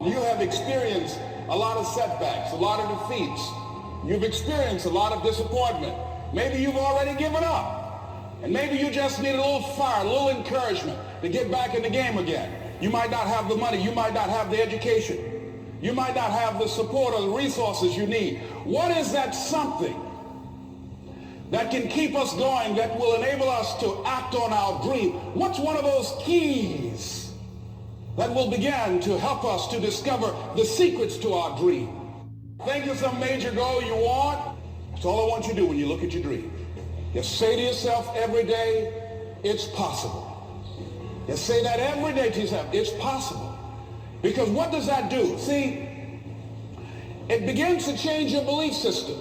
You have experienced a lot of setbacks, a lot of defeats. You've experienced a lot of disappointment. Maybe you've already given up. And maybe you just need a little fire, a little encouragement to get back in the game again. You might not have the money. You might not have the education. You might not have the support or the resources you need. What is that something that can keep us going, that will enable us to act on our dream? What's one of those keys that will begin to help us to discover the secrets to our dream? Think of some major goal you want. That's all I want you to do when you look at your dream. Just say to yourself every day, it's possible. Just say that every day to yourself, it's possible. Because what does that do? See, it begins to change your belief system.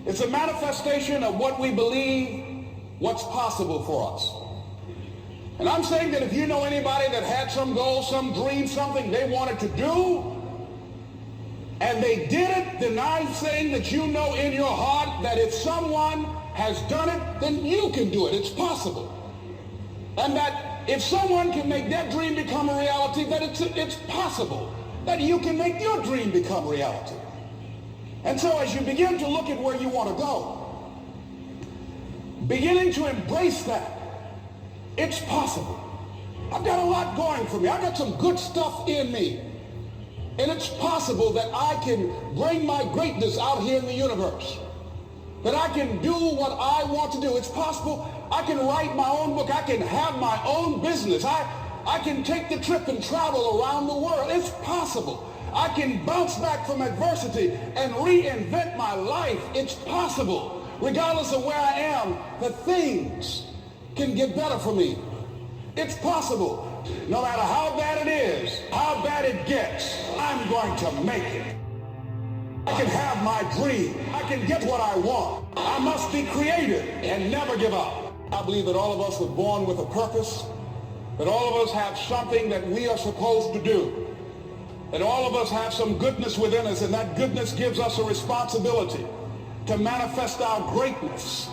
It's a manifestation of what we believe, what's possible for us. And I'm saying that if you know anybody that had some goal, some dream, something they wanted to do, and they did it, then I'm saying that you know in your heart that if someone has done it, then you can do it. It's possible. And that if someone can make that dream become a reality, that it's possible that you can make your dream become reality. And so as you begin to look at where you want to go, beginning to embrace that, it's possible. I've got a lot going for me. I've got some good stuff in me. And it's possible that I can bring my greatness out here in the universe. That I can do what I want to do. It's possible I can write my own book. I can have my own business. I can take the trip and travel around the world. It's possible. I can bounce back from adversity and reinvent my life. It's possible. Regardless of where I am, that things can get better for me. It's possible. No matter how bad it is, how bad it gets, I'm going to make it. I can have my dream. I can get what I want. I must be creative and never give up. I believe that all of us were born with a purpose, that all of us have something that we are supposed to do, that all of us have some goodness within us, and that goodness gives us a responsibility to manifest our greatness.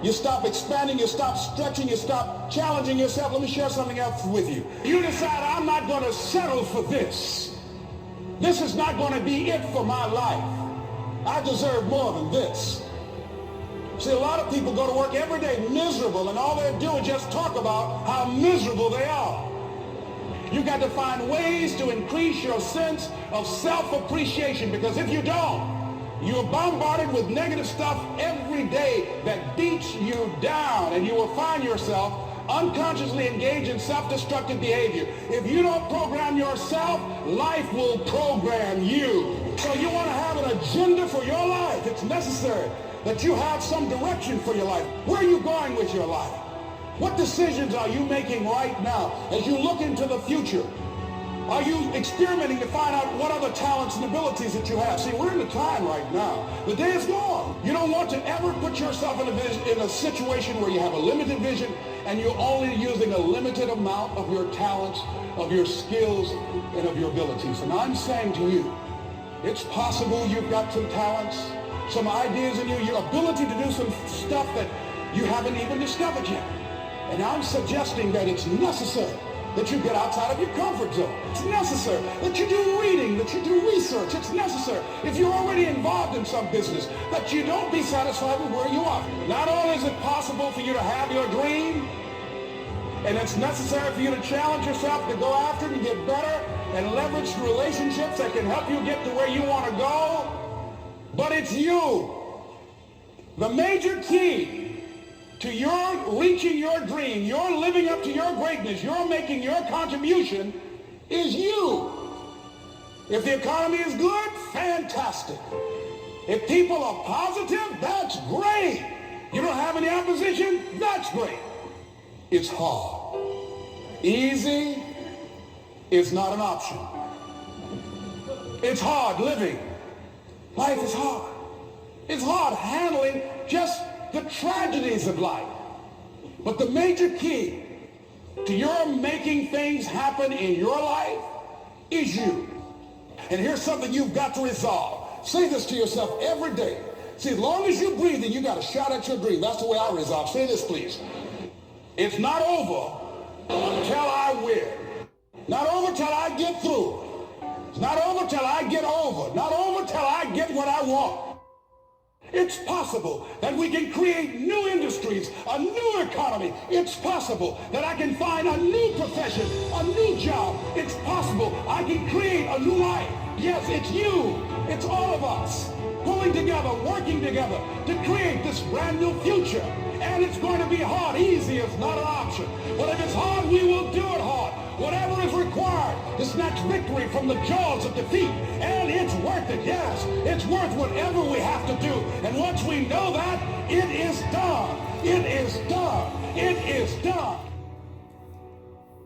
You stop expanding, you stop stretching, you stop challenging yourself. Let me share something else with you. You decide, I'm not going to settle for this. This is not going to be it for my life. I deserve more than this. See, a lot of people go to work every day miserable, and all they do is just talk about how miserable they are. You got to find ways to increase your sense of self-appreciation, because if you don't, you're bombarded with negative stuff every day that beats you down, and you will find yourself unconsciously engaged in self-destructive behavior. If you don't program yourself, life will program you. So you want to have an agenda for your life. It's necessary that you have some direction for your life. Where are you going with your life? What decisions are you making right now as you look into the future? Are you experimenting to find out what other talents and abilities that you have? See, we're in a time right now. The day is gone. You don't want to ever put yourself in a situation where you have a limited vision and you're only using a limited amount of your talents, of your skills, and of your abilities. And I'm saying to you, it's possible you've got some talents, some ideas in you, your ability to do some stuff that you haven't even discovered yet. And I'm suggesting that it's necessary that you get outside of your comfort zone. It's necessary that you do reading, that you do research. It's necessary, if you're already involved in some business, that you don't be satisfied with where you are. Not only is it possible for you to have your dream, and it's necessary for you to challenge yourself to go after it and get better and leverage the relationships that can help you get to where you want to go, but it's you. The major key to your reaching your dream, your living up to your greatness, your making your contribution is you. If the economy is good, fantastic. If people are positive, that's great. You don't have any opposition, that's great. It's hard. Easy is not an option. It's hard living. Life is hard. It's hard handling just the tragedies of life. But the major key to your making things happen in your life is you. And here's something you've got to resolve. Say this to yourself every day. See, as long as you're breathing, you got to shout at your dream. That's the way I resolve. Say this, please. It's not over until I win. Not over till I get through. what I want. It's possible that we can create new industries, a new economy. It's possible that I can find a new profession, a new job. It's possible I can create a new life. Yes, it's you. It's all of us pulling together, working together to create this brand new future. And it's going to be hard. Easy is not an option. But if it's hard, we will do it hard. Whatever is required to snatch victory from the jaws of defeat. And it's worth it, yes. It's worth whatever we have to do. And once we know that, it is done. It is done. It is done.